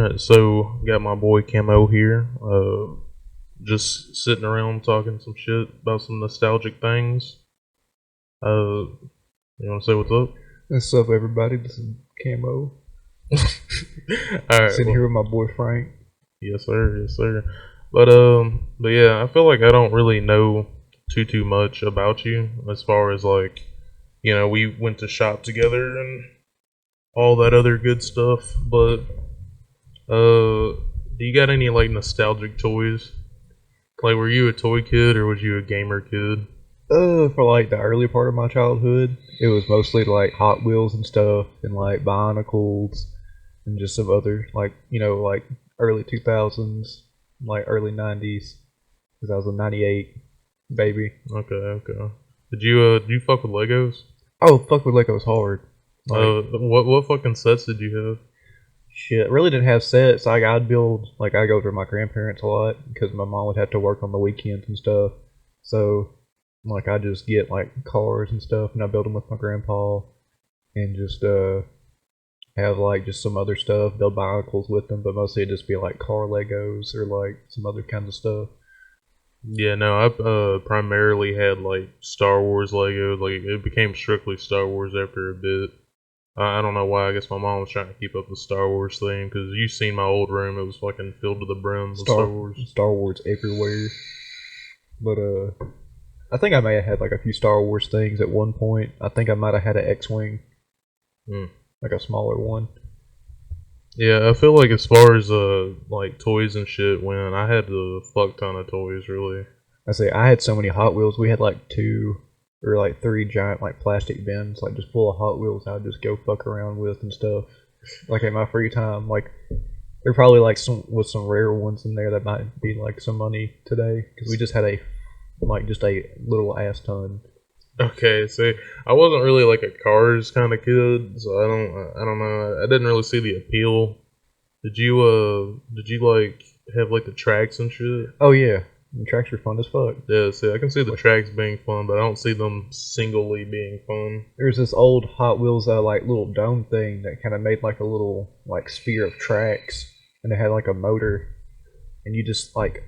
Alright, so got my boy Camo here. Just sitting around talking some shit about some nostalgic things. You wanna say what's up? What's up, everybody? This is Camo. Alright, Sitting here with my boy Frank. yes sir, yes sir. But yeah, I feel like I don't really know too much about you as far as like, we went to shop together and all that other good stuff. But do you got any like nostalgic toys? Like, were you a toy kid or was you a gamer kid? For like the early part of my childhood, it was mostly like Hot Wheels and stuff, and like Bionicles, and just some other like like early 2000s, like early 90s, because I was a 98 baby. Okay. Did you fuck with Legos? Oh fuck, with Legos hard. Like What fucking sets did you have? shit, really didn't have sets. Like I'd build, like I go to my grandparents a lot because my mom would have to work on the weekends and stuff. So like I just get like cars and stuff, and I build them with my grandpa, and just have like just some other stuff, build bicycles with them, but mostly it'd just be like car Legos or like some other kinds of stuff. Yeah, no, I primarily had like Star Wars Legos. Like, it became strictly Star Wars after a bit. I don't know why. I guess my mom was trying to keep up the Star Wars thing, because you seen my old room. It was fucking filled to the brim with Star Wars. Star Wars everywhere. But I think I may have had like a few Star Wars things at one point. I think I might have had an X-wing, like a smaller one. Yeah, I feel like as far as like toys and shit went, I had a fuck ton of toys really. I say I had so many Hot Wheels. We had like two or like three giant like plastic bins, like just full of Hot Wheels. I'd just go fuck around with and stuff. Like in my free time, like there probably like some rare ones in there that might be like some money today, because we just had just a little ass ton. Okay, see, I wasn't really like a Cars kind of kid, so I don't know. I didn't really see the appeal. Did you like have like the tracks and shit? Oh yeah, the tracks are fun as fuck. Yeah, see, I can see the tracks being fun, but I don't see them singly being fun. There's this old Hot Wheels like little dome thing that kind of made like a little like sphere of tracks, and it had like a motor, and you just like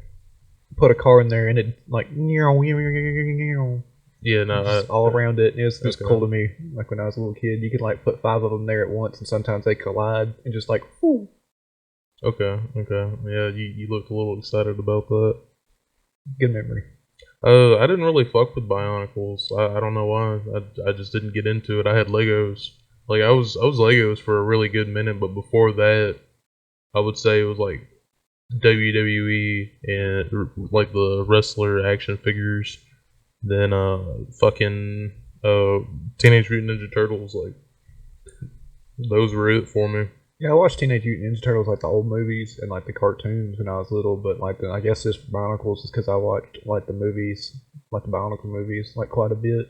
put a car in there, and it like Yeah, no, just all around it. And it was just okay. cool to me. Like when I was a little kid, you could like put 5 of them there at once, and sometimes they collide and just like. Whoo. Okay. Yeah, you looked a little excited about that. Good memory. I didn't really fuck with Bionicles. I don't know why. I just didn't get into it. I had Legos. Like, I was Legos for a really good minute, but before that, I would say it was like WWE and like the wrestler action figures. Then fucking Teenage Mutant Ninja Turtles. Like, those were it for me. Yeah, I watched Teenage Mutant Ninja Turtles, like the old movies and like the cartoons when I was little. But like I guess this Bionicles is because I watched like the movies, like the Bionicle movies, like quite a bit,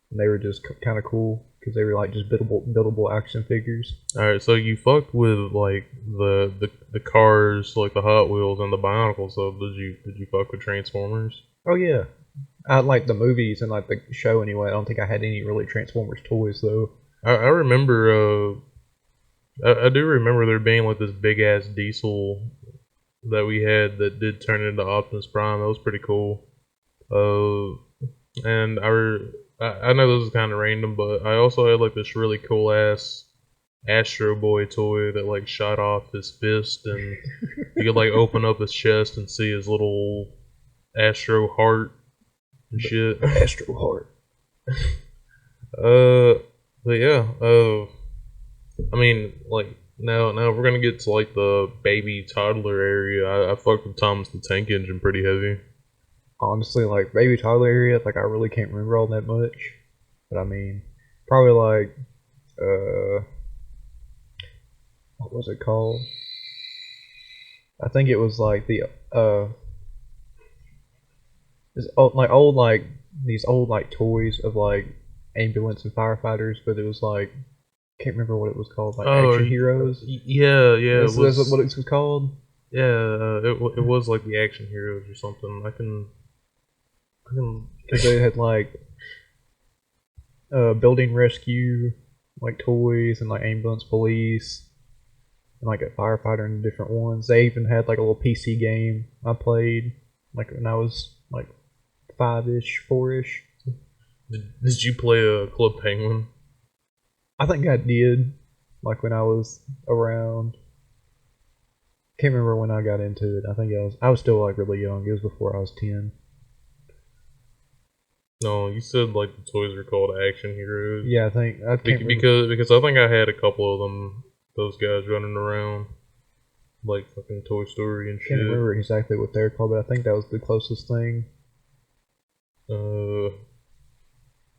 and they were just kind of cool because they were like just buildable action figures. All right, so you fucked with like the cars, like the Hot Wheels and the Bionicles. So did you fuck with Transformers? Oh yeah, I like the movies and like the show anyway. I don't think I had any really Transformers toys though. I remember. I do remember there being like this big ass diesel that we had that did turn into Optimus Prime. That was pretty cool. And I know this is kind of random, but I also had like this really cool ass Astro Boy toy that like shot off his fist, and you could like open up his chest and see his little Astro heart and shit. Astro Heart. But yeah, I mean, like now if we're gonna get to like the baby toddler area, I fucked with Thomas the Tank Engine pretty heavy. Honestly, like baby toddler area, like I really can't remember all that much. But I mean, probably like what was it called? I think it was like the these old like toys of like ambulance and firefighters, but it was like can't remember what it was called, like Action Heroes. Yeah. That's what it was called. Yeah, it was like the Action Heroes or something. I can. Because they had like building rescue, like toys, and like ambulance police. and like a firefighter in different ones. They even had like a little PC game I played like when I was like 5-ish, 4-ish. Did you play a Club Penguin? I think I did, like when I was around. Can't remember when I got into it. I think I was still like really young. It was before I was 10. No, you said like the toys were called Action Heroes. Yeah, I think I can't remember. Because I think I had a couple of them. Those guys running around like fucking Toy Story and shit. Can't remember exactly what they're called, but I think that was the closest thing.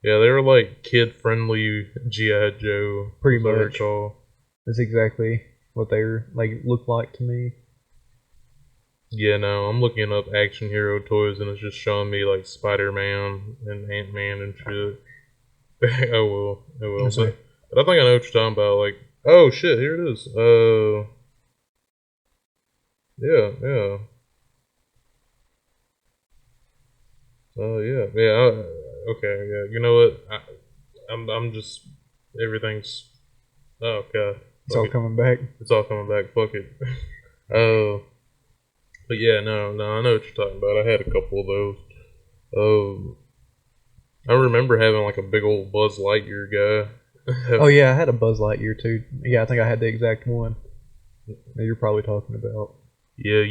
Yeah, they were like kid-friendly G.I. Joe. Pretty as I much. recall. That's exactly what they were like looked like to me. Yeah, no, I'm looking up action hero toys and it's just showing me like Spider-Man and Ant-Man and shit. Oh well. But I think I know what you're talking about. Like, oh shit, here it is. Yeah. Yeah. Okay, yeah. You know what? I'm just everything's. Oh god. It's all coming back. It's all coming back. Fuck it. But yeah, no, I know what you're talking about. I had a couple of those. I remember having like a big old Buzz Lightyear guy. Oh yeah, I had a Buzz Lightyear too. Yeah, I think I had the exact one that you're probably talking about. Yeah,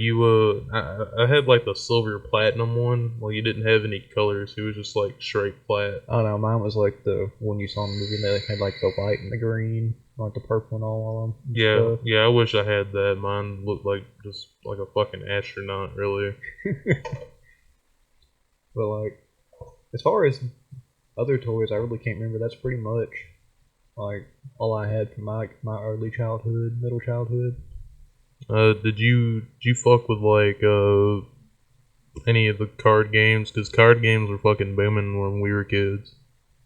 I had like the silver platinum one. Well, you didn't have any colors. It was just like straight plat. I don't know. Mine was like the one you saw in the movie. They had like the white and the green, like the purple and all of them. Yeah. I wish I had that. Mine looked like just like a fucking astronaut, really. But like, as far as other toys, I really can't remember. That's pretty much like all I had from my early childhood, middle childhood. Did you fuck with like any of the card games? Because card games were fucking booming when we were kids.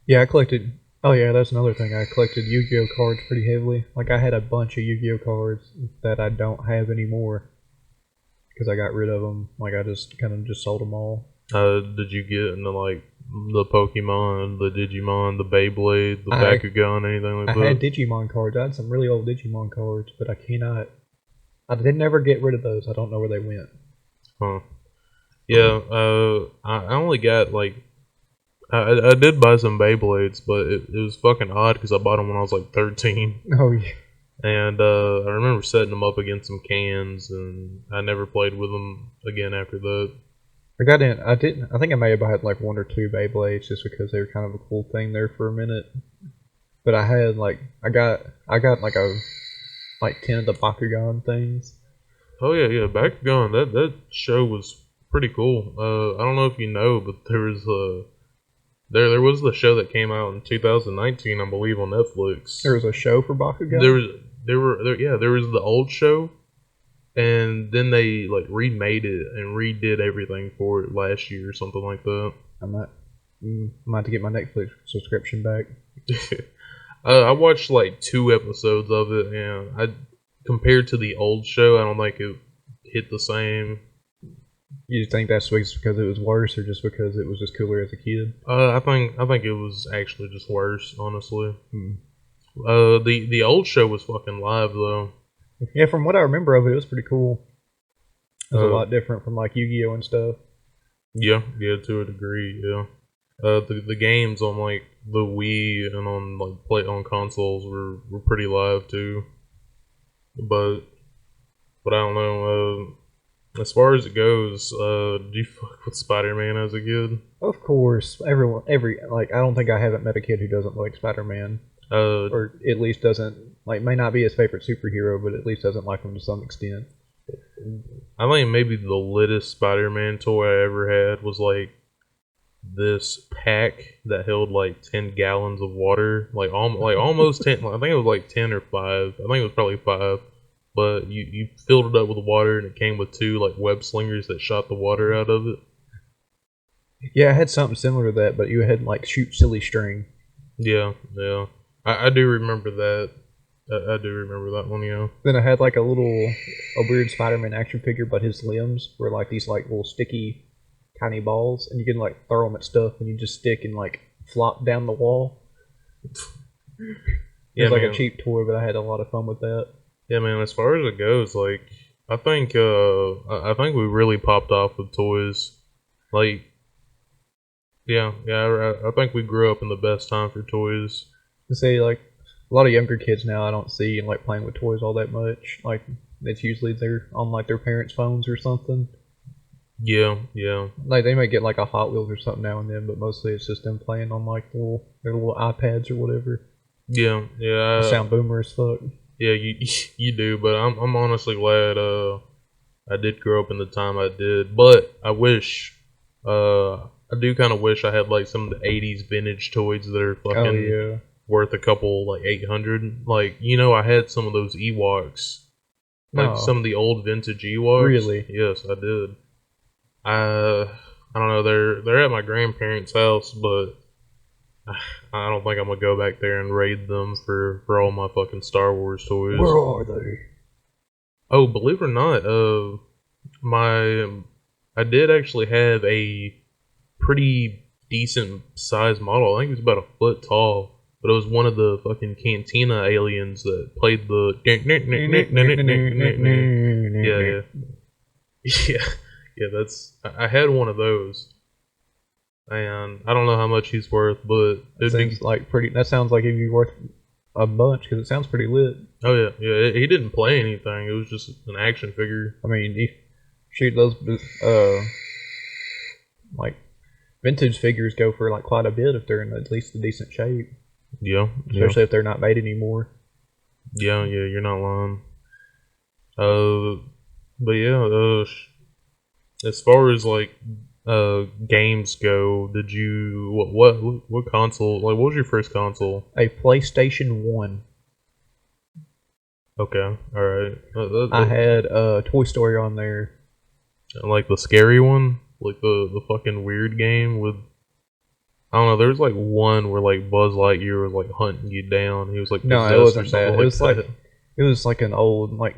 Yeah, I collected. Oh yeah, that's another thing. I collected Yu-Gi-Oh cards pretty heavily. Like I had a bunch of Yu-Gi-Oh cards that I don't have anymore because I got rid of them. Like I just kind of just sold them all. Did you get into like the Pokemon, the Digimon, the Beyblade, the Bakugan, anything like that? I had Digimon cards. I had some really old Digimon cards, but I cannot. I did never get rid of those. I don't know where they went. Huh. Yeah, I only got like I did buy some Beyblades, but it was fucking odd because I bought them when I was like 13. Oh yeah. And I remember setting them up against some cans, and I never played with them again after that. I got in. I didn't. I think I may have had like 1 or 2 Beyblades just because they were kind of a cool thing there for a minute. But I had like I got like 10 of the Bakugan things. Oh yeah, Bakugan. That show was pretty cool. I don't know if you know, but there was there was the show that came out in 2019, I believe, on Netflix. There was a show for Bakugan. There was the old show, and then they like remade it and redid everything for it last year or something like that. I might have to get my Netflix subscription back. I watched like 2 episodes of it, and compared to the old show, I don't think it hit the same. You think that's because it was worse, or just because it was just cooler as a kid? I think it was actually just worse, honestly. The old show was fucking live though. Yeah, from what I remember of it, it was pretty cool. It was a lot different from like Yu-Gi-Oh and stuff. Yeah, to a degree, yeah. The games on like the Wii and on like on consoles were pretty live too. But I don't know. As far as it goes, do you fuck with Spider-Man as a kid? Of course, I don't think I haven't met a kid who doesn't like Spider-Man, or at least doesn't like, may not be his favorite superhero, but at least doesn't like him to some extent. I think maybe the littest Spider-Man toy I ever had was like this pack that held like 10 gallons of water, like almost 10. I think it was like 10 or 5. I think it was probably 5. But you filled it up with water, and it came with 2 like web slingers that shot the water out of it. Yeah, I had something similar to that, but you had like shoot silly string. Yeah. I do remember that. I do remember that one, yeah. Then I had like a weird Spider-Man action figure, but his limbs were like these like little sticky, tiny balls, and you can like throw them at stuff, and you just stick and like flop down the wall. It was like a cheap toy, but I had a lot of fun with that. Yeah, man. As far as it goes, like I think we really popped off with toys. Like, I think we grew up in the best time for toys. To say like a lot of younger kids now, I don't see like playing with toys all that much. Like it's usually they're on like their parents' phones or something. Yeah, yeah, Like they might get like a Hot Wheels or something now and then, but mostly it's just them playing on like their little iPads or whatever. yeah, I yeah. sound boomer as fuck. Yeah, you you do, but I'm honestly glad I did grow up in the time I did. But I wish I do kind of wish I had like some of the '80s vintage toys that are Oh fucking yeah. worth a couple like 800. Like I had some of those Ewoks, like some No, of the old vintage Ewoks. really. Yes, I did. I I don't know. They're at my grandparents' house, but I don't think I'm gonna go back there and raid them for all my fucking Star Wars toys. Where are they? Oh, believe it or not, my I did actually have a pretty decent sized model. I think it was about a foot tall, but it was one of the fucking Cantina aliens that played the yeah, yeah, yeah, yeah. That's I had one of those, and I don't know how much he's worth, but That it'd be. seems like pretty. That sounds like it'd be worth a bunch because it sounds pretty lit. Oh yeah, yeah. He didn't play anything. It was just an action figure. I mean, if, shoot, those like vintage figures go for like quite a bit if they're in at least a decent shape, Yeah, yeah, especially if they're not made anymore. yeah, yeah. You're not lying. But yeah. As far as like games go, did you what console? Like, what was your first console? A PlayStation 1. Okay, all right. I had Toy Story on there. Like the scary one, like the fucking weird game with. I don't know. There was like one where like Buzz Lightyear was like hunting you down. He was like No, it possessed or wasn't that. something like that. It was like an old like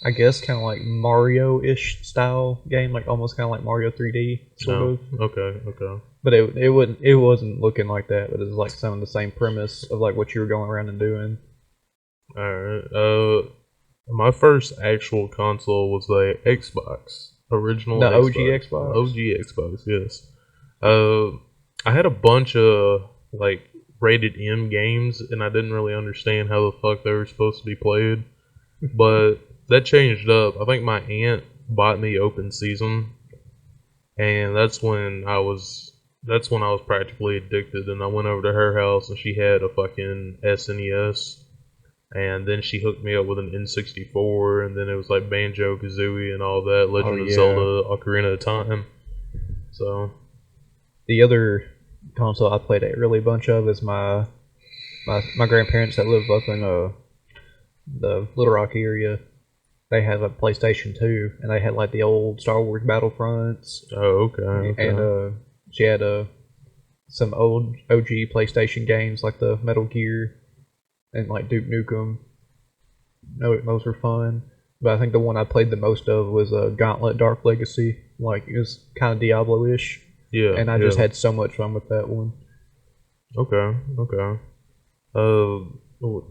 I guess kind of like Mario-ish style game, like almost kind of like Mario 3D sort No. of. Okay. Okay. But it wasn't looking like that. But it was like some of the same premise of like what you were going around and doing. All right. My first actual console was the Xbox, original The OG Xbox, Xbox. OG Xbox. Yes. I had a bunch of like rated M games, and I didn't really understand how the fuck they were supposed to be played. But that changed up. I think my aunt bought me Open Season, and that's when I was practically addicted. And I went over to her house, and she had a fucking SNES. And then she hooked me up with an N64, and then it was like Banjo Kazooie and all that, Oh Legend of yeah. Zelda, Ocarina of Time. So The other console I played a really bunch of is my grandparents that live up in the Little Rock area. They have a PlayStation 2, and they had like the old Star Wars Battlefronts, oh, okay, and okay. she had some old OG PlayStation games like the Metal Gear and like Duke Nukem. No, those were fun. But I think the one I played the most of was Gauntlet Dark Legacy. Like it was kind of Diablo-ish, Yeah, and I just yeah. had so much fun with that one. Okay, okay. Uh,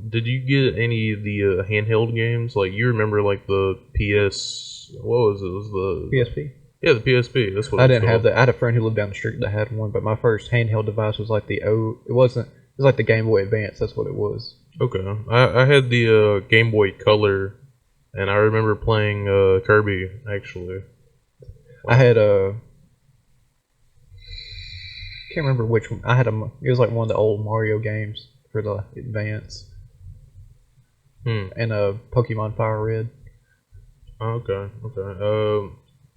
did you get any of the handheld games? Like, you remember like the PS? What was it? It was the PSP. yeah, the PSP. That's what it I was didn't have called. that. I had a friend who lived down the street that had one, but my first handheld device was like the O. It wasn't. It was like the Game Boy Advance. That's what it was. Okay, I had the Game Boy Color, and I remember playing Kirby actually. I Like, had a. Can't remember which one. I had a. It was like one of the old Mario games for the Advance, hmm. and Pokemon Fire Red. Okay, okay.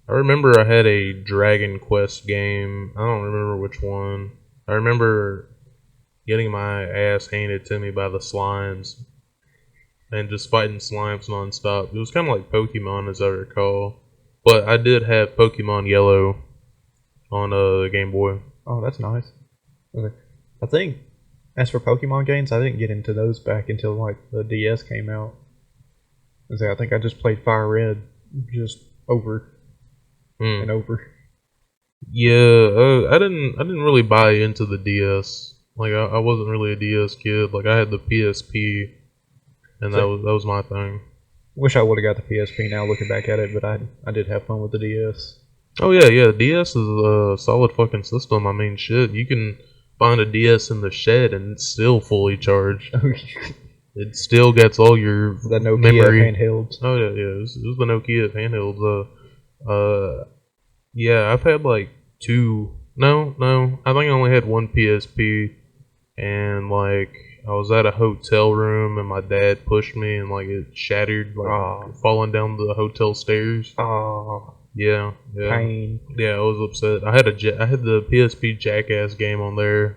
I remember I had a Dragon Quest game. I don't remember which one. I remember getting my ass handed to me by the slimes and just fighting slimes nonstop. It was kind of like Pokemon, as I recall. But I did have Pokemon Yellow on Game Boy. Oh, that's nice. Okay. I think as for Pokemon games, I didn't get into those back until like the DS came out. I think I just played Fire Red just over Hmm. and over. Yeah, I didn't really buy into the DS. Like I wasn't really a DS kid. Like I had the PSP, and So, that was my thing. wish I would have got the PSP now looking back at it, but I did have fun with the DS. Oh yeah, yeah. DS is a solid fucking system. I mean, shit, you can find a DS in the shed and it's still fully charged. It still gets all your The Nokia memory. handhelds. Oh yeah, yeah. It was the Nokia handhelds. Yeah, I've had like two. No, no. I think I only had one PSP, and like I was at a hotel room, and my dad pushed me, and like it shattered, like Oh, falling down the hotel stairs. oh, Yeah, yeah, pain. yeah. I was upset. I had the PSP Jackass game on there,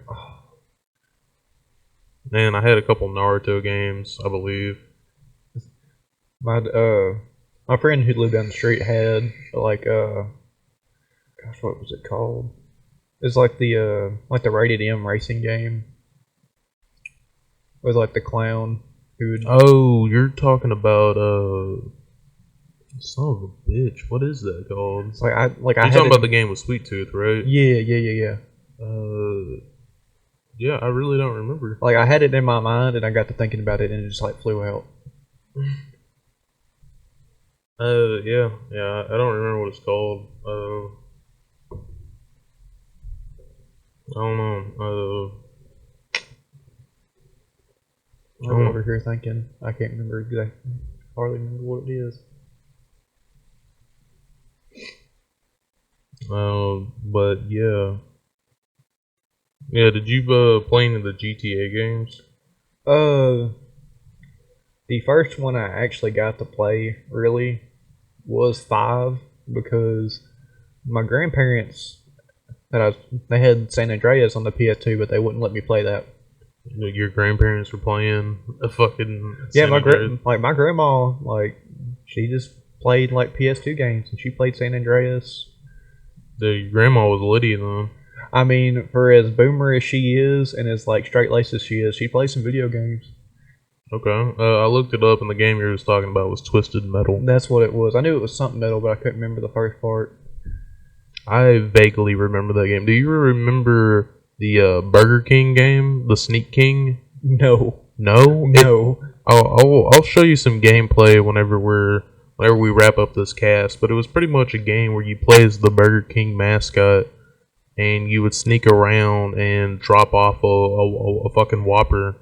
and I had a couple Naruto games, I believe. My friend who lived down the street had like gosh, what was it called? It's like the rated M racing game with like the clown who would. Oh, you're talking about son of a bitch. What is that called? It's like I You're had talking it. about the game with Sweet Tooth, right? Yeah, yeah, yeah, yeah. Yeah, I really don't remember. Like I had it in my mind, and I got to thinking about it, and it just like flew out. Yeah, yeah. I don't remember what it's called. I don't know. I'm over here thinking I can't remember exactly. Hardly remember what it is. But yeah, yeah. Did you play any of the GTA games? Uh, the first one I actually got to play really was 5 because my grandparents they had San Andreas on the PS2, but they wouldn't let me play that. Your grandparents were playing a fucking Yeah, San Andreas? my grandma she just played like PS2 games, and she played San Andreas. The grandma was Lydia though. I mean, for as boomer as she is and as like straight laced as she is, she plays some video games. Okay. I looked it up, and the game you were just talking about was Twisted Metal. That's what it was. I knew it was something metal, but I couldn't remember the first part. I vaguely remember that game. Do you remember the Burger King game, the Sneak King? No, No, no. I'll show you some gameplay whenever we wrap up this cast. But it was pretty much a game where you play as the Burger King mascot, and you would sneak around and drop off a fucking Whopper.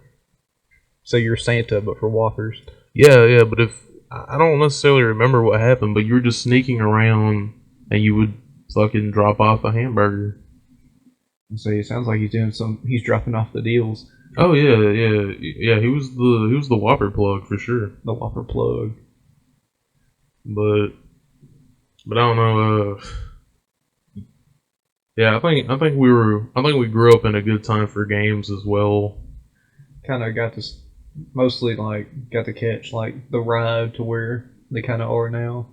So you're Santa, but for Whoppers. Yeah, yeah. But if I don't necessarily remember what happened, but you were just sneaking around, and you would fucking drop off a hamburger. So it sounds like he's dropping off the deals. Oh yeah, yeah, yeah. He was the Whopper plug for sure. The Whopper plug. But I don't know. Yeah, I think we grew up in a good time for games as well. Kind of got to mostly like got to catch like the ride to where they kind of are now.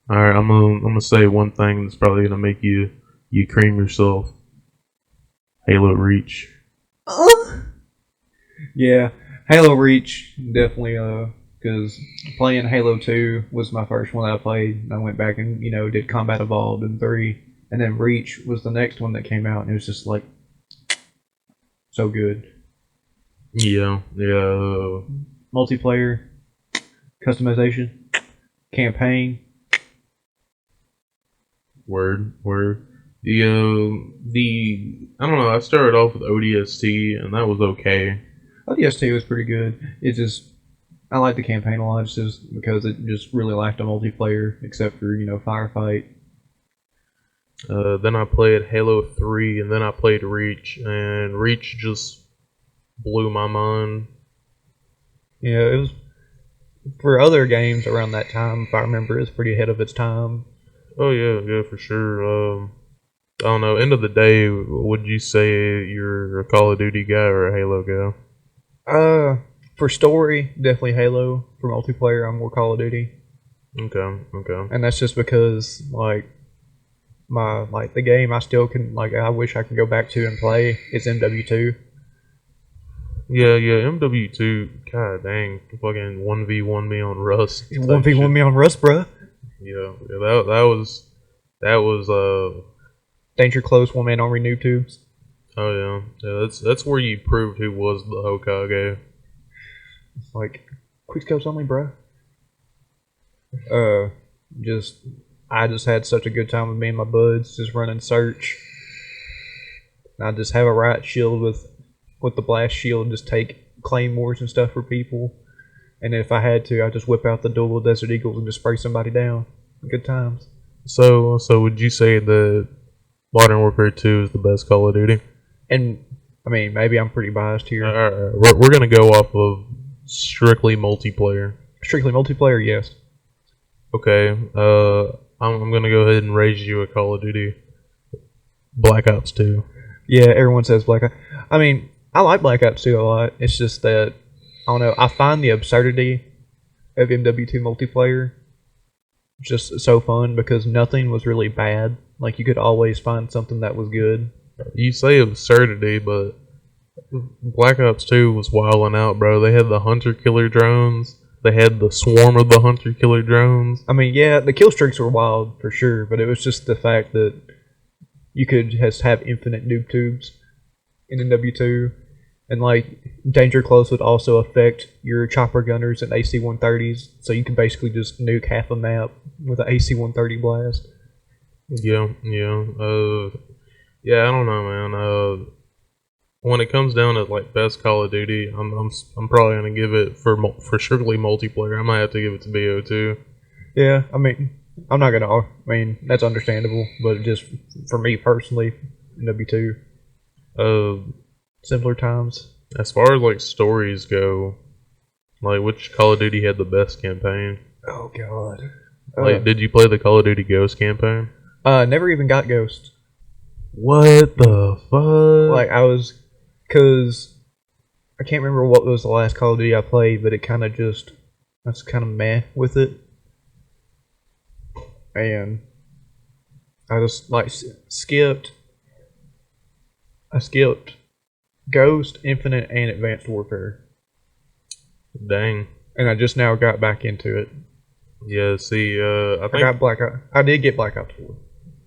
All right, I'm gonna say one thing that's probably gonna make you cream yourself. Halo Reach. Yeah, Halo Reach definitely. Because playing Halo 2 was my first one that I played. I went back and did Combat Evolved in 3, and then Reach was the next one that came out, and it was just like so good. Yeah, yeah. Multiplayer, customization, campaign. Word. The I don't know. I started off with ODST, and that was okay. ODST was pretty good. It just I like the campaign a lot just because it just really lacked a multiplayer, except for Firefight. Then I played Halo 3, and then I played Reach, and Reach just blew my mind. Yeah, it was for other games around that time. If I remember, it was pretty ahead of its time. Oh yeah, yeah, for sure. I don't know. End of the day, would you say you're a Call of Duty guy or a Halo guy? For story, definitely Halo. For multiplayer, I'm more Call of Duty. Okay. And that's just because the game I still can I wish I could go back to and play is MW2. Yeah, MW2. God dang, fucking 1v1 me on Rust. 1v1 me on Rust, bruh. Yeah, that was Danger Close, one man on renew tubes. Oh yeah, that's where you proved who was the Hokage. Quick scopes only, bro. Uh, just I just had such a good time with me and my buds, just running search. I just have a riot shield with the blast shield, just take claymores and stuff for people. And if I had to, I'd just whip out the dual Desert Eagles and just spray somebody down. Good times. So would you say that Modern Warfare 2 is the best Call of Duty? And I mean, maybe I'm pretty biased here. We're gonna go off of strictly multiplayer. Strictly multiplayer, yes. Okay. I'm gonna go ahead and raise you a Call of Duty. Black Ops 2. Yeah, everyone says Black Ops. I mean, I like Black Ops 2 a lot. It's just that I don't know. I find the absurdity of MW2 multiplayer just so fun because nothing was really bad. Like you could always find something that was good. You say absurdity, but Black Ops 2 was wilding out, bro. They had the hunter killer drones. They had the swarm of the hunter killer drones. I mean, yeah, the kill streaks were wild for sure, but it was just the fact that you could just have infinite noob tubes in MW2. And like danger close would also affect your chopper gunners and AC-130s, so you could basically just nuke half a map with an AC-130 blast. Yeah. Yeah, I don't know, man. When it comes down to like best Call of Duty, I'm probably gonna give it for strictly multiplayer. I might have to give it to BO2. Yeah, I mean, I'm not gonna. I mean, that's understandable, but just for me personally, MW2. Simpler times. As far as like stories go, like which Call of Duty had the best campaign? Oh god. Like, did you play the Call of Duty Ghost campaign? Never even got Ghost. What the fuck? Like cause I can't remember what was the last Call of Duty I played, but it kind of just I was kind of meh with it, and I just like skipped. I skipped Ghost, Infinite, and Advanced Warfare. Dang. And I just now got back into it. Yeah, see, I got Black Ops. I did get Black Ops 4.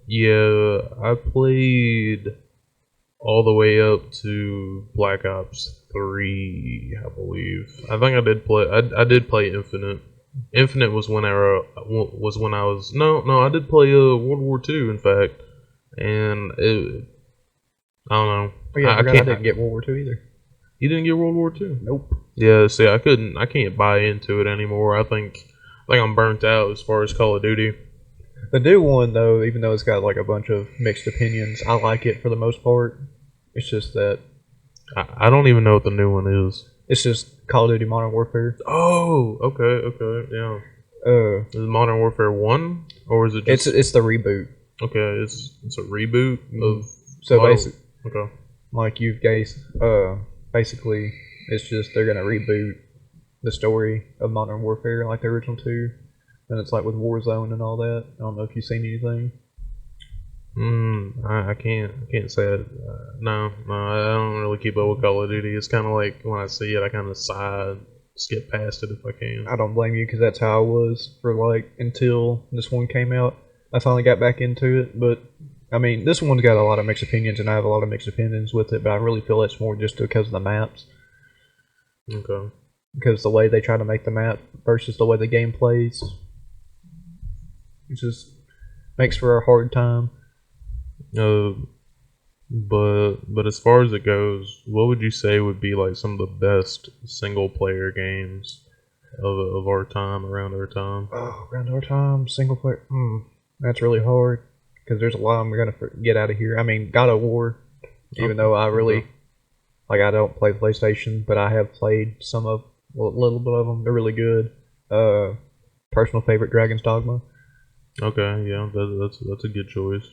Yeah, I played all the way up to Black Ops 3, I believe. I think I did play. I did play Infinite. Infinite was when I was no. I did play World War II, in fact, and I don't know. Oh, yeah, I didn't get World War II either. You didn't get World War II? Nope. Yeah, see, I can't buy into it anymore. I think I'm burnt out as far as Call of Duty. The new one, though, even though it's got like a bunch of mixed opinions, I like it for the most part. It's just that I don't even know what the new one is. It's just Call of Duty Modern Warfare. Oh, okay, yeah. Is it Modern Warfare 1, or is it just... It's the reboot. Okay, it's a reboot of... So basically, okay. Like you guys, basically, it's just they're gonna reboot the story of Modern Warfare like the original two, and it's like with Warzone and all that. I don't know if you've seen anything. I can't say it. No, I don't really keep up with Call of Duty. It's kind of like when I see it, I kind of sigh, skip past it if I can. I don't blame you because that's how I was for like until this one came out. I finally got back into it, but I mean, this one's got a lot of mixed opinions, and I have a lot of mixed opinions with it. But I really feel it's more just because of the maps. Okay. Because the way they try to make the map versus the way the game plays, it just makes for a hard time. But as far as it goes, what would you say would be like some of the best single player games of our time, around our time? Oh, around our time, single player. That's really hard because there's a lot I'm gonna get out of here. I mean, God of War. Even though I really like, I don't play PlayStation, but I have played a little bit of them. They're really good. Personal favorite, Dragon's Dogma. Okay, yeah, that's a good choice.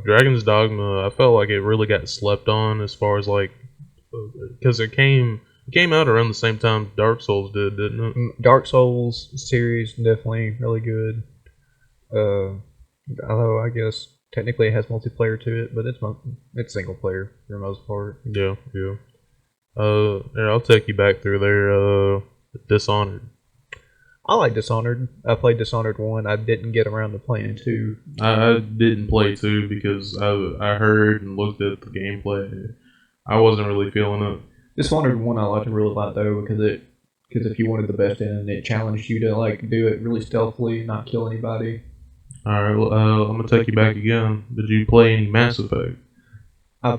Dragon's Dogma, I felt like it really got slept on as far as like, because it came out around the same time Dark Souls did, didn't it? Dark Souls series definitely really good. Although I guess technically it has multiplayer to it, but it's single player for the most part. Yeah. Here, I'll take you back through there. Dishonored. I like Dishonored. I played Dishonored 1. I didn't get around to playing 2. I didn't play 2 because I heard and looked at the gameplay. I wasn't really feeling it. Dishonored 1 I liked really a lot though because Because if you wanted the best end, it challenged you to like do it really stealthily, not kill anybody. Alright, well, I'm gonna take you back again. Did you play any Mass Effect? I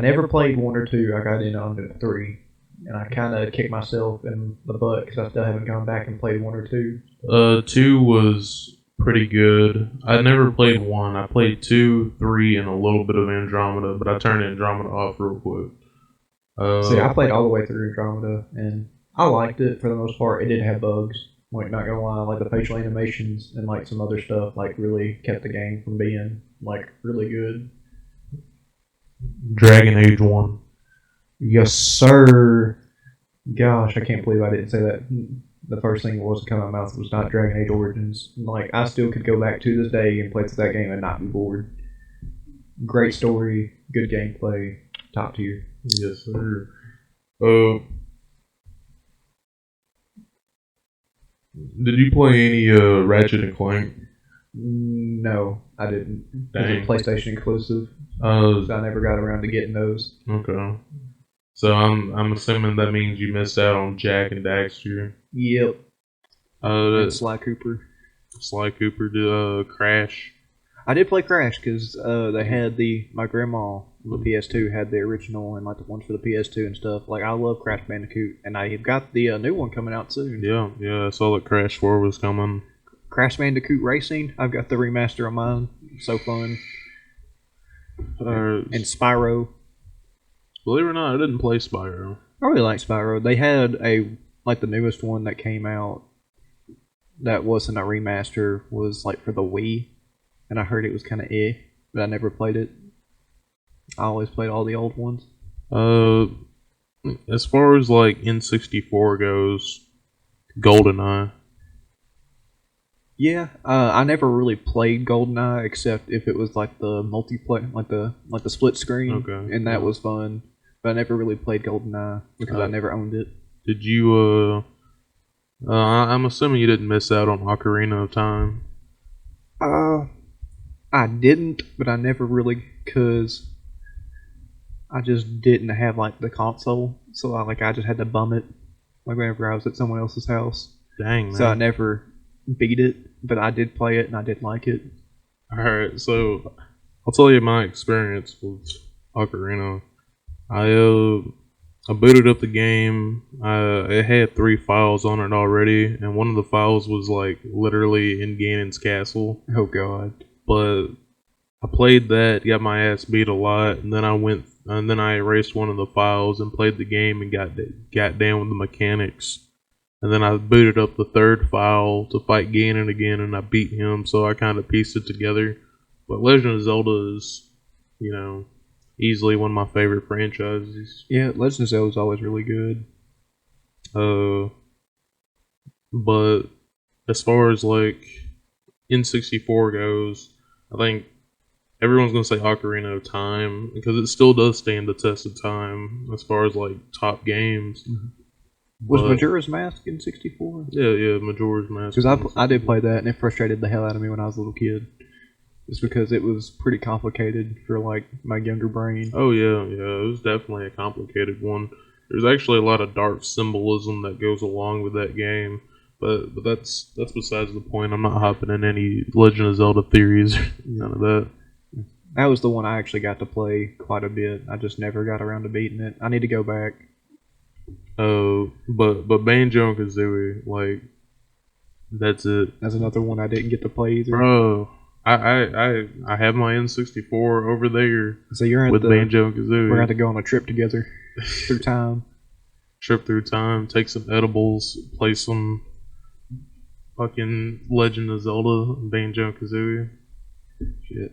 never played 1 or 2. I got in on 3, and I kind of kicked myself in the butt because I still haven't gone back and played 1 or 2. 2 was pretty good. I never played 1. I played 2, 3, and a little bit of Andromeda, but I turned Andromeda off real quick. See, I played all the way through Andromeda, and I liked it for the most part. It did have bugs, like not gonna lie, like the facial animations and like some other stuff, like really kept the game from being like really good. Dragon Age 1. Yes, sir. Gosh, I can't believe I didn't say that. The first thing that was to come out of my mouth was not Dragon Age Origins. Like, I still could go back to this day and play through that game and not be bored. Great story, good gameplay, top tier. Yes, sir. Did you play any Ratchet and Clank? No, I didn't. Dang. It was a PlayStation exclusive, so I never got around to getting those. Okay. So I'm assuming that means you missed out on Jack and Daxter. Yep. And Sly Sly Cooper. Cooper, Crash. I did play Crash because they had my grandma on the PS2 had the original and like the ones for the PS2 and stuff. Like I love Crash Bandicoot, and I've got the new one coming out soon. Yeah, I saw that Crash 4 was coming. Crash Bandicoot Racing. I've got the remaster on mine. So fun. And Spyro. Believe it or not, I didn't play Spyro. I really like Spyro. They had the newest one that came out that wasn't a remaster, was like for the Wii, and I heard it was kind of but I never played it. I always played all the old ones. As far as like N64 goes, GoldenEye. Yeah, I never really played GoldenEye except if it was like the multiplayer, like the split screen, okay, and that was fun. But I never really played GoldenEye because I never owned it. Did you? I'm assuming you didn't miss out on Ocarina of Time. I didn't, but I never really, cause I just didn't have like the console, so I just had to bum it, like whenever I was at someone else's house. Dang, man. So I never beat it, but I did play it and I did like it. Alright, so I'll tell you my experience with Ocarina. I booted up the game. It had 3 files on it already, and one of the files was like literally in Ganon's castle. Oh god. But I played that, got my ass beat a lot, and then I erased one of the files and played the game and got down with the mechanics. And then I booted up the 3rd file to fight Ganon again, and I beat him, so I kind of pieced it together. But Legend of Zelda is, easily one of my favorite franchises. Yeah, Legend of Zelda is always really good. But as far as like N64 goes, I think everyone's gonna say Ocarina of Time because it still does stand the test of time as far as like top games. Mm-hmm. Was Majora's Mask in 64? Yeah, Majora's Mask. Because I did play that, and it frustrated the hell out of me when I was a little kid. Just because it was pretty complicated for like my younger brain. Oh yeah, it was definitely a complicated one. There's actually a lot of dark symbolism that goes along with that game, but that's besides the point. I'm not hopping in any Legend of Zelda theories, none of that. That was the one I actually got to play quite a bit. I just never got around to beating it. I need to go back. But Banjo and Kazooie, like, that's it. That's another one I didn't get to play either. Bro, I have my N64 over there. So you're with Banjo and Kazooie. We're going to go on a trip together through time. Trip through time, take some edibles, play some fucking Legend of Zelda, Banjo and Kazooie. Shit.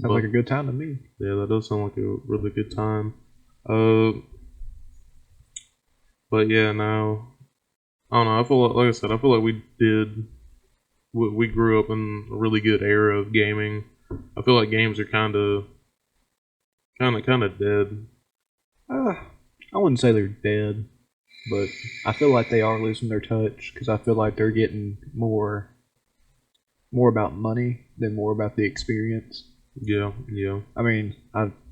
Sounds like a good time to me. Yeah, that does sound like a really good time. But yeah, no, I don't know. I feel like I said, I feel like we grew up in a really good era of gaming. I feel like games are kind of dead. I wouldn't say they're dead, but I feel like they are losing their touch because I feel like they're getting more about money than more about the experience. Yeah. I mean,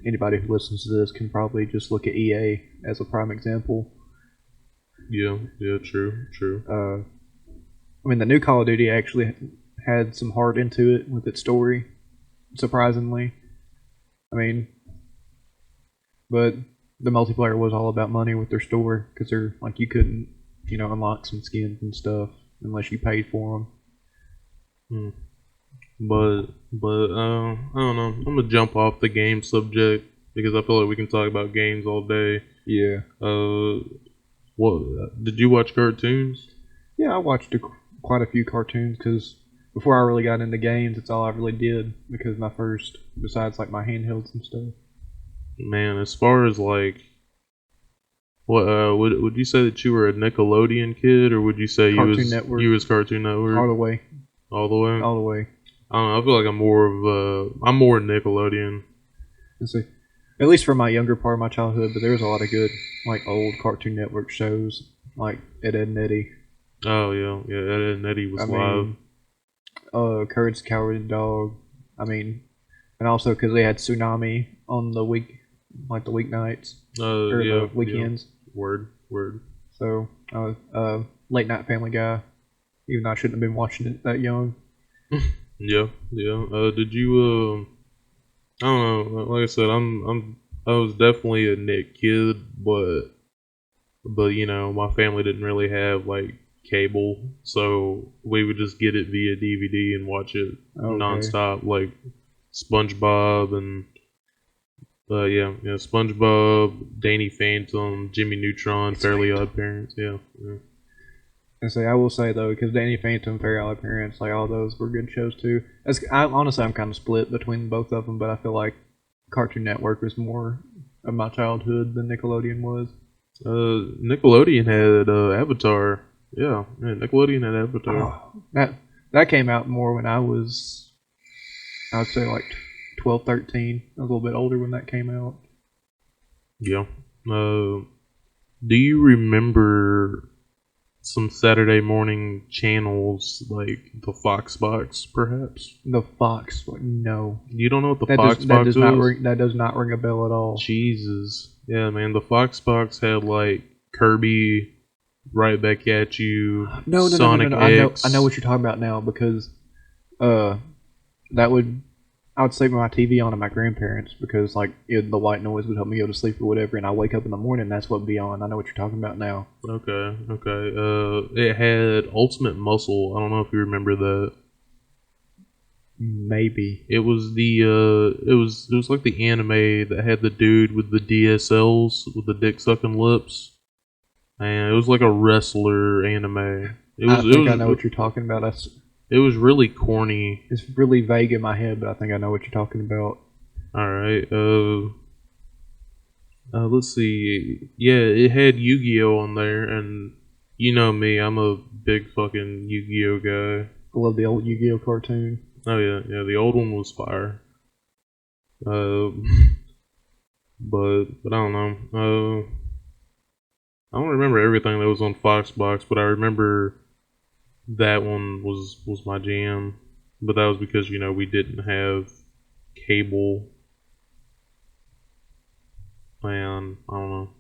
anybody who listens to this can probably just look at EA as a prime example. Yeah, yeah, true, true. I mean, the new Call of Duty actually had some heart into it with its story, surprisingly. I mean, but the multiplayer was all about money with their store because they're like you couldn't, unlock some skins and stuff unless you paid for them. Hmm. But I don't know. I'm gonna jump off the game subject because I feel like we can talk about games all day. Yeah. What did you watch cartoons? Yeah, I watched quite a few cartoons because before I really got into games, it's all I really did because my first, besides like my handhelds and stuff. Man, as far as like, what would you say that you were a Nickelodeon kid, or would you say Cartoon Network, you was Cartoon all Network the way, all the way? all the way. I don't know. I feel like I'm more Nickelodeon. Let's see. At least for my younger part of my childhood, but there was a lot of good, like old Cartoon Network shows, like Ed, Edd and Eddy. Oh yeah, yeah. Ed, and Eddie was I live. mean, Courage the Cowardly Dog. I mean, and also because they had Tsunami on the like the weeknights or Yeah, the weekends. yeah. Word. So late night Family Guy, even though I shouldn't have been watching it that young. Yeah, yeah. Did you? I don't know. Like I said, I was definitely a Nick kid, but my family didn't really have like cable, so we would just get it via DVD and watch it Okay. nonstop, like SpongeBob and yeah, SpongeBob, Danny Phantom, Jimmy Neutron, Fairly Odd Parents, yeah. And say I will say though, because Danny Phantom, Fairly Odd Parents, like all those were good shows too. Honestly, I'm kind of split between both of them, but I feel like Cartoon Network was more of my childhood than Nickelodeon was. Nickelodeon had Avatar. Yeah, Nickelodeon had Avatar. Oh, that came out more when I would say like 12, 13. I was a little bit older when that came out. Yeah. Do you remember some Saturday morning channels like the Fox Box, perhaps? The Fox, no, You don't know what the Fox Box is? that does not ring a bell at all. Jesus. Yeah, man, the Fox Box had like Kirby, Right Back at You, Sonic X. I know what you're talking about now because that would I would sleep with my TV on at my grandparents because like the white noise would help me go to sleep or whatever, and I wake up in the morning, that's what would be on. I know what you're talking about now. Okay. It had Ultimate Muscle. I don't know if you remember that. Maybe. It was it was like the anime that had the dude with the DSLs with the dick sucking lips, and it was like a wrestler anime. I know what you're talking about. It was really corny. It's really vague in my head, but I think I know what you're talking about. All right. Let's see. Yeah, it had Yu-Gi-Oh on there, and you know me, I'm a big fucking Yu-Gi-Oh guy. I love the old Yu-Gi-Oh cartoon. Oh yeah, yeah. The old one was fire. But I don't know. I don't remember everything that was on Foxbox, but I remember that one was my jam. But that was because we didn't have cable, and I don't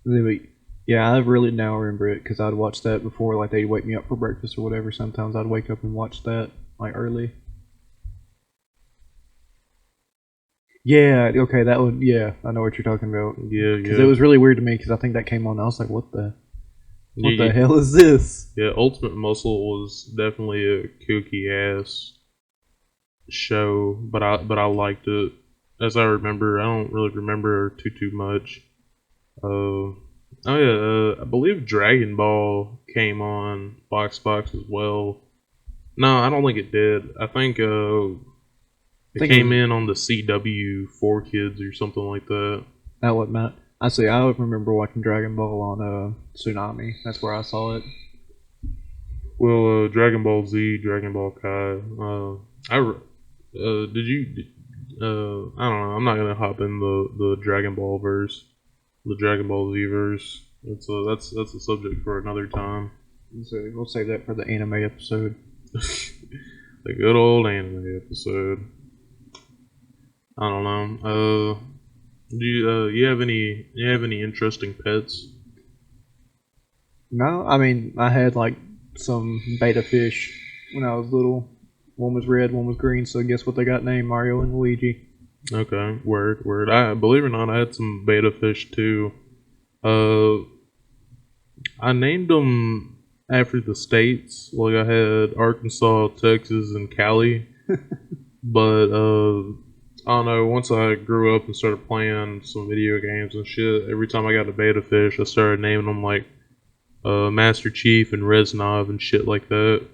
know. Yeah, I really now remember it because I'd watch that before, like they'd wake me up for breakfast or whatever. Sometimes I'd wake up and watch that like early. Yeah, okay, that would. Yeah, I know what you're talking about. Yeah, because it was really weird to me because I think that came on. I was like, what the hell is this? Yeah, Ultimate Muscle was definitely a kooky ass show, but I liked it. As I remember, I don't really remember too much. Oh yeah, I believe Dragon Ball came on Box as well. No, I don't think it did. I think it came in on the CW 4Kids or something like that. That what Matt. I see. I remember watching Dragon Ball on Tsunami. That's where I saw it. Well, Dragon Ball Z, Dragon Ball Kai. Did you? I don't know. I'm not gonna hop in the Dragon Ball verse, the Dragon Ball Z verse. That's a subject for another time. So we'll save that for the anime episode. The good old anime episode. I don't know. Do you have any interesting pets? No, I mean I had like some beta fish when I was little. One was red, one was green. So guess what they got named? Mario and Luigi. Okay, word. I believe it or not, I had some beta fish too. Uh, I named them after the states. Like I had Arkansas, Texas, and Cali. But I don't know. Once I grew up and started playing some video games and shit, every time I got a beta fish, I started naming them like Master Chief and Reznov and shit like that.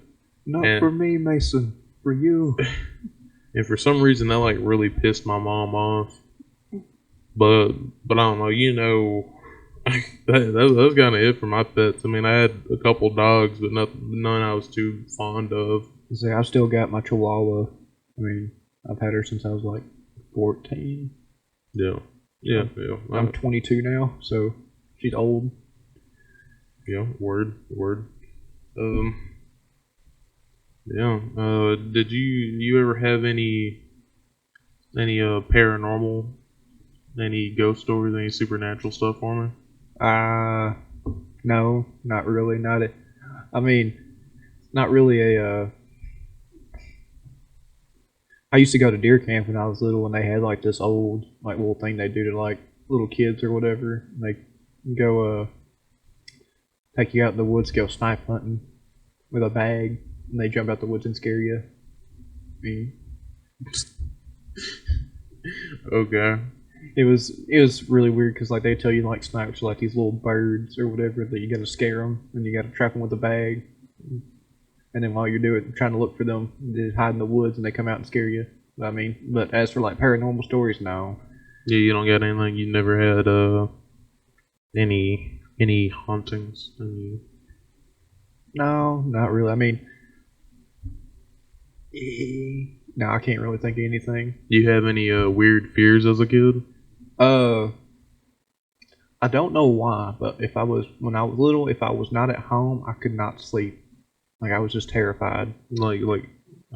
Not for And me, Mason. For you. and for some reason that like really pissed my mom off. But I don't know. You know, that was kind of it for my pets. I mean, I had a couple dogs, but none I was too fond of. See, I've still got my Chihuahua. I mean, I've had her since I was like 14. Yeah, yeah. I'm 22 now, so she's old. Yeah, word. Um, yeah. Did you ever have any paranormal, any ghost stories, any supernatural stuff for me? No, not really. Not a, I mean, not really a. I used to go to deer camp when I was little, and they had like this old like little thing they do to like little kids or whatever. They go take you out in the woods, go snipe hunting with a bag, and they jump out the woods and scare you. I mean, Okay. it was really weird because like they tell you like snipes are like these little birds or whatever that you got to scare them and you got to trap them with a bag, and then while you're doing it, trying to look for them, they hide in the woods and they come out and scare you. I mean, but as for like paranormal stories, no. Yeah, you don't got anything. You never had any hauntings. No, not really. I mean, no, I can't really think of anything. Do you have any weird fears as a kid? Uh, I don't know why, but when I was little, if I was not at home, I could not sleep. Like I was just terrified. Like okay,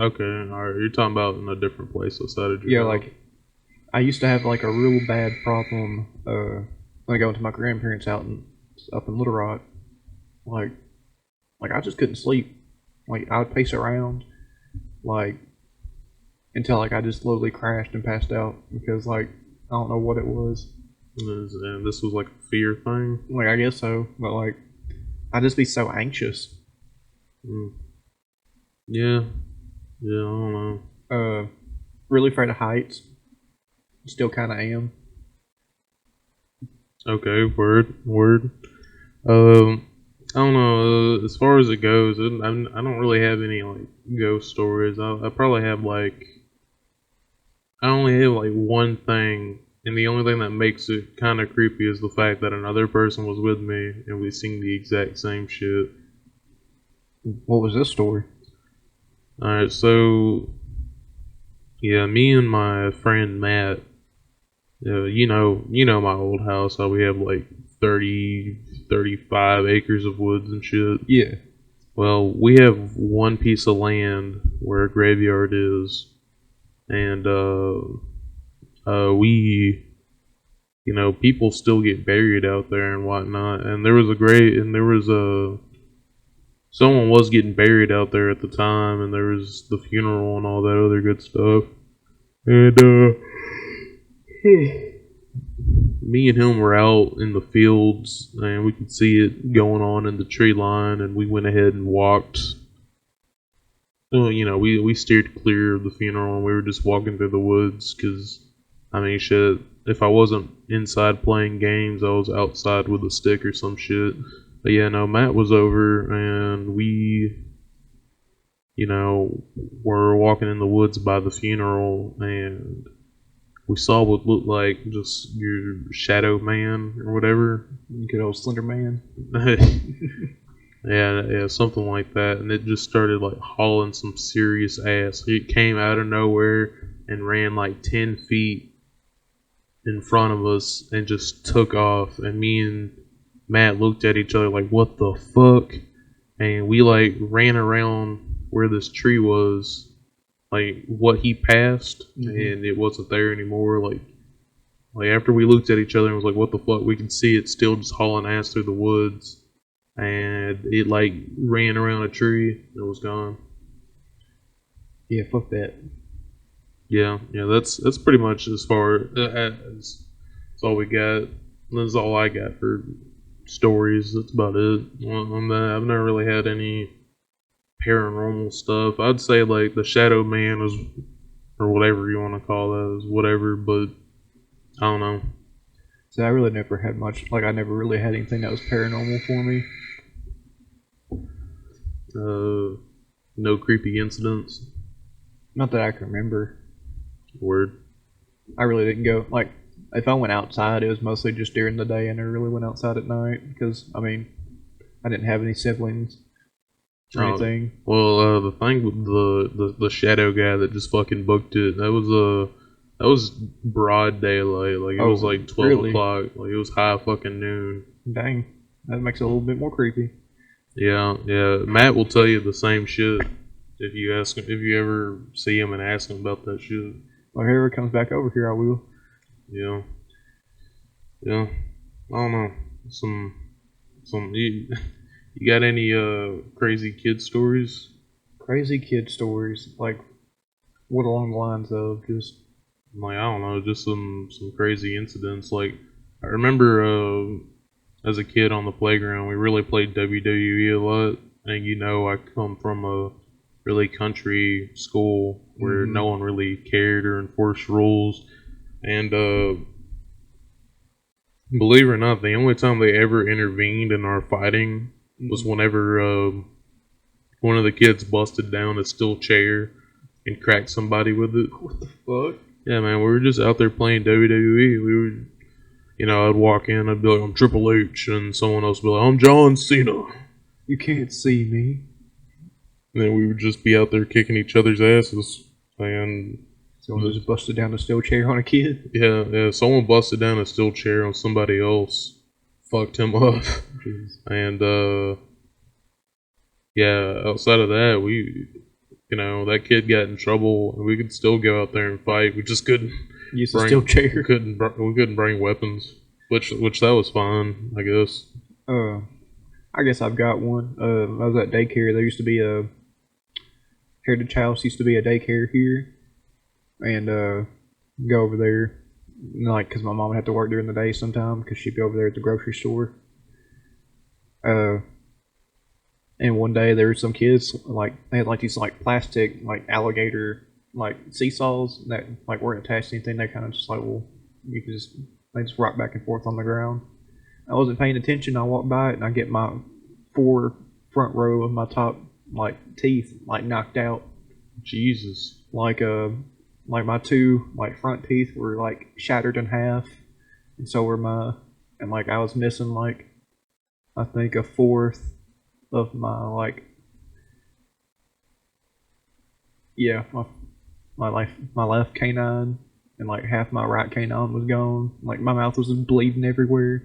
all right. You're talking about in a different place outside of your Yeah, house. like I used to have like a real bad problem. When I go into my grandparents' house up in Little Rock, like I just couldn't sleep. Like I would pace around, like until like I just slowly crashed and passed out because like I don't know what it was. And this was like a fear thing. Like I guess so, but like I'd just be so anxious. Mm. Yeah, I don't know. Really afraid of heights. Still kind of am. Okay, word. I don't know. As far as it goes, I don't really have any like ghost stories. I probably have like I only have like one thing, and the only thing that makes it kind of creepy is the fact that another person was with me and we sing the exact same shit. What was this story? All right, so yeah, me and my friend Matt. You know my old house. How we have like 30, 35 acres of woods and shit. Yeah. Well, we have one piece of land where a graveyard is, and we, people still get buried out there and whatnot. And there was a someone was getting buried out there at the time, and there was the funeral and all that other good stuff. And me and him were out in the fields, and we could see it going on in the tree line, and we went ahead and walked. Well, we steered clear of the funeral, and we were just walking through the woods, because, I mean, shit, if I wasn't inside playing games, I was outside with a stick or some shit. But yeah, no, Matt was over, and we, were walking in the woods by the funeral, and we saw what looked like just your shadow man or whatever. Good old Slender Man. Yeah, something like that. And it just started like hauling some serious ass. It came out of nowhere and ran like 10 feet in front of us and just took off. And me and Matt looked at each other like, what the fuck? And we like ran around where this tree was, like what he passed, and it wasn't there anymore. Like after we looked at each other and was like, what the fuck? We could see it still just hauling ass through the woods. and it like ran around a tree and was gone. Yeah, fuck that. Yeah, that's pretty much as far as that's all we got. That's all I got for stories. That's about it. On that, I've never really had any paranormal stuff. I'd say like the Shadow Man is, or whatever you want to call that, is whatever. But I don't know. So I really never had much. Like I never really had anything that was paranormal for me. No creepy incidents. Not that I can remember. Word. I really didn't go like. If I went outside, it was mostly just during the day, and I really went outside at night because I mean, I didn't have any siblings or anything. Well, the thing with the shadow guy that just fucking booked it, that was broad daylight. Like it was like 12 o'clock. Like it was high fucking noon. Dang, that makes it a little bit more creepy. Yeah. Matt will tell you the same shit if you ask him, if you ever see him and ask him about that shit. Well, whoever comes back over here, I will. Yeah. I don't know. Some you got any crazy kid stories? Crazy kid stories, like what along the lines of just Like I don't know, just some crazy incidents. Like I remember as a kid on the playground, we really played WWE a lot. And I come from a really country school where no one really cared or enforced rules. And believe it or not, the only time they ever intervened in our fighting was whenever one of the kids busted down a steel chair and cracked somebody with it. what the fuck? Yeah, man, we were just out there playing WWE. We were, I'd walk in, I'd be like, I'm Triple H, and someone else would be like, I'm John Cena. You can't see me. And then we would just be out there kicking each other's asses. And Someone just busted down a steel chair on a kid. yeah, someone busted down a steel chair on somebody else, fucked him up. Jeez. And yeah, outside of that, that kid got in trouble, and we could still go out there and fight. We just couldn't Use a steel chair. We couldn't bring weapons, which that was fine, I guess. I guess I've got one. I was at daycare. There used to be a Heritage House. Used to be a daycare here, and go over there, like, because my mom would have to work during the day sometime because she'd be over there at the grocery store. And one day there were some kids, like, they had like these like plastic like alligator like seesaws that like weren't attached to anything. They kind of just like, well, they just rock back and forth on the ground. I wasn't paying attention. I walked by it and I get my 4 front row of my top like teeth like knocked out. Jesus. Like my 2 like front teeth were like shattered in half, and so were and like I was missing like I think a fourth of my like my left canine, and like half my right canine was gone. Like my mouth was bleeding everywhere.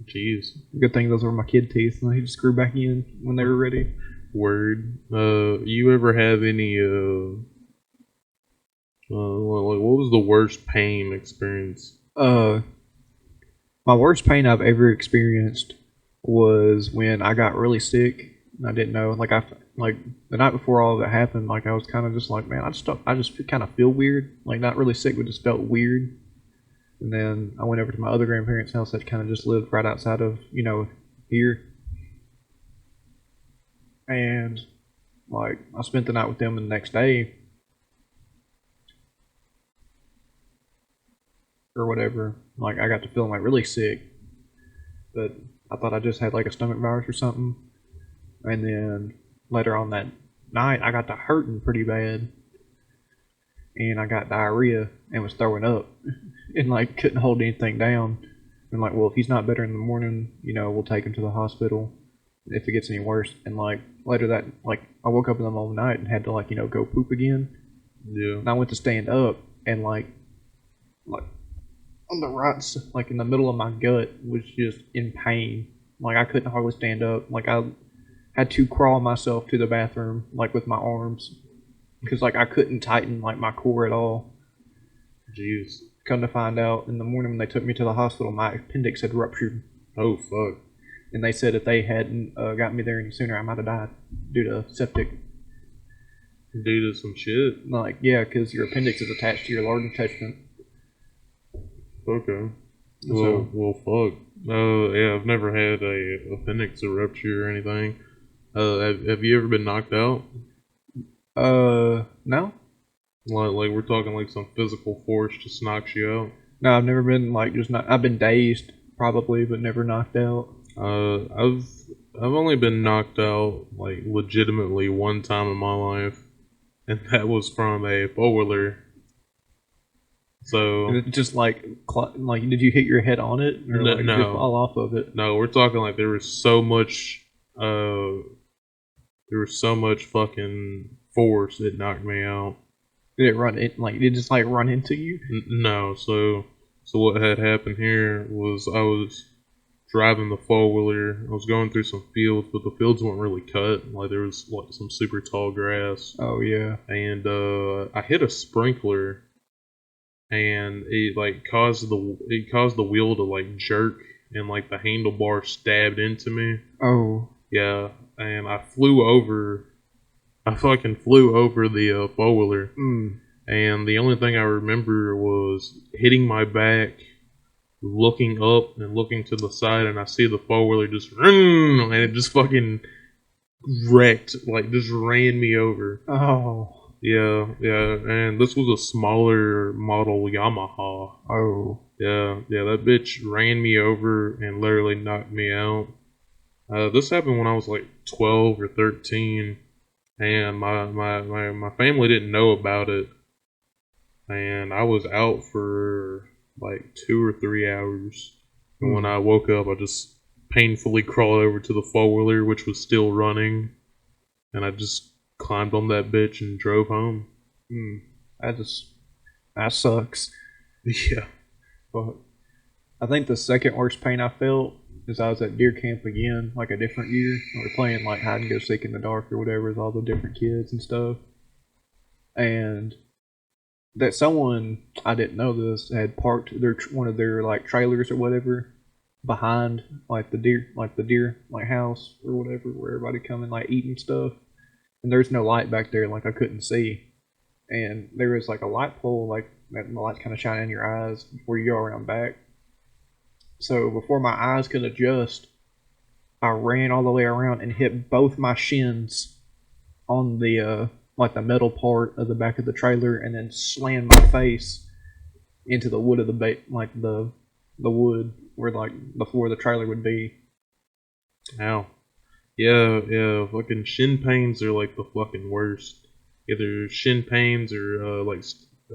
Jeez. Good thing those were my kid teeth, and they just grew back in when they were ready. Word. You ever have any like what was the worst pain experience? My worst pain I've ever experienced was when I got really sick. And I didn't know, like like the night before all of that happened, like I was kind of just like, man, I just kind of feel weird, like not really sick, but just felt weird. And then I went over to my other grandparents' house that kind of just lived right outside of here, and like I spent the night with them, and the next day or whatever, like I got to feeling like really sick, but I thought I just had like a stomach virus or something. And then later on that night, I got to hurting pretty bad, and I got diarrhea and was throwing up, and like couldn't hold anything down. And like, well, if he's not better in the morning, we'll take him to the hospital if it gets any worse. And like later that, like I woke up in the middle of the night and had to like go poop again. Yeah. And I went to stand up, and like on the right, like in the middle of my gut was just in pain. Like I couldn't hardly stand up. Like I had to crawl myself to the bathroom like with my arms, because like I couldn't tighten like my core at all. Jeez. Come to find out, in the morning when they took me to the hospital, my appendix had ruptured. Oh fuck. and they said if they hadn't got me there any sooner, I might have died due to septic. Due to some shit. Like, yeah, because your appendix is attached to your large intestine. Okay. So, Well, fuck. Yeah, I've never had a appendix rupture or anything. Have you ever been knocked out? no. Like we're talking like some physical force just knocks you out. No, I've never been like just not. I've been dazed probably, but never knocked out. I've only been knocked out like legitimately one time in my life, and that was from a four-wheeler. So It just like did you hit your head on it or like just no, fall off of it? no, we're talking like there was so much fucking force it knocked me out. Did it run it like did it just like run into you? No, so what had happened here was I was driving the four-wheeler. I was going through some fields, but the fields weren't really cut. Like there was like some super tall grass, Oh yeah. and I hit a sprinkler, and it caused the wheel to like jerk, and like the handlebar stabbed into me. Oh. Yeah, and I fucking flew over the four-wheeler, and the only thing I remember was hitting my back, looking up and looking to the side, and I see the four-wheeler just and it just fucking wrecked, like just ran me over. Oh. Yeah, and this was a smaller model Yamaha. Oh. Yeah, that bitch ran me over and literally knocked me out. This happened when I was like 12 or 13, and my family didn't know about it, and I was out for like 2 or 3 hours. And when I woke up, I just painfully crawled over to the four-wheeler, which was still running, and I just climbed on that bitch and drove home. That sucks. Yeah. But I think the second worst pain I felt is I was at deer camp again, like a different year. We were playing like hide and go seek in the dark or whatever with all the different kids and stuff. And that someone, I didn't know this, had parked one of their like trailers or whatever behind like the deer house or whatever where everybody come and like eat and stuff. And there's no light back there, like I couldn't see. And there was like a light pole, like that the light kind of shining in your eyes before you go around back. So before my eyes could adjust, I ran all the way around and hit both my shins on the like the metal part of the back of the trailer, and then slammed my face into the wood of the the wood where like the floor of the trailer would be. Ow. Yeah, fucking shin pains are like the fucking worst. Either shin pains or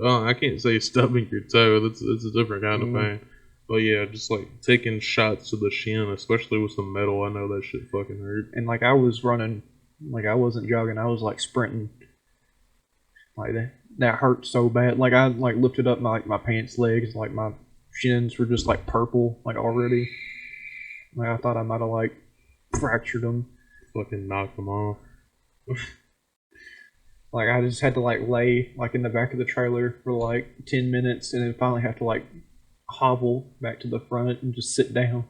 I can't say stubbing your toe. That's a different kind of pain. But yeah, just like taking shots to the shin, especially with some metal, I know that shit fucking hurt. And like I was running, like I wasn't jogging, I was like sprinting. Like that hurt so bad. Like I like lifted up my pants legs, like my shins were just like purple, like already. Like I thought I might have like fractured them. Fucking knocked them off. Like I just had to like lay like in the back of the trailer for like 10 minutes, and then finally have to like hobble back to the front and just sit down.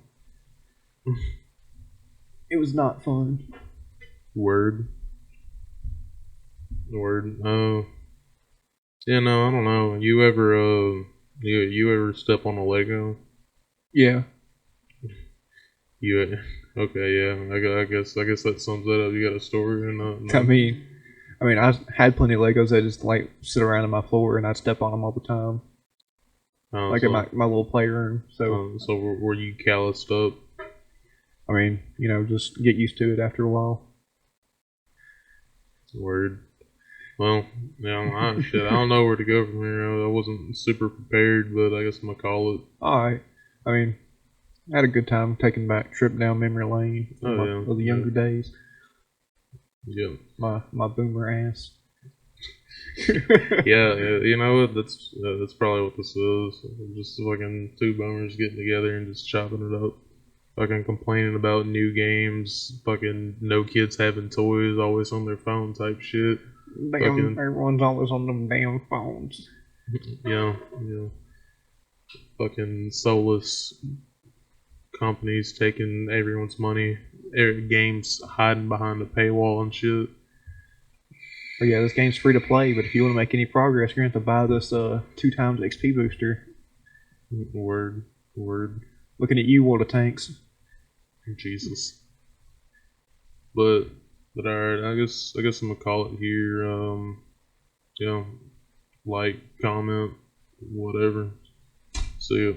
It was not fun. Word. Oh. Yeah, no, I don't know. You ever step on a Lego? Yeah. You okay? Yeah, I guess that sums that up. You got a story or not? I mean, I had plenty of Legos that just like sit around on my floor, and I'd step on them all the time. Like in my little playroom. So were you calloused up? I mean, just get used to it after a while. Word. Well, yeah, shit. I don't know where to go from here. I wasn't super prepared, but I guess I'm gonna call it. Alright. I mean, I had a good time taking back trip down memory lane of the younger days. Yeah. My boomer ass. yeah, you know what? That's probably what this is. Just fucking two bummers getting together and just chopping it up. Fucking complaining about new games. Fucking no kids having toys, always on their phone type shit. Damn, everyone's always on them damn phones. Yeah. Fucking soulless companies taking everyone's money, games hiding behind a paywall and shit. But yeah, this game's free to play, but if you want to make any progress, you're going to have to buy this 2 times XP booster. Word. Looking at you, World of Tanks. Jesus. But alright, I guess I'm gonna call it here. Yeah, like, comment, whatever. See ya.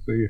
See ya.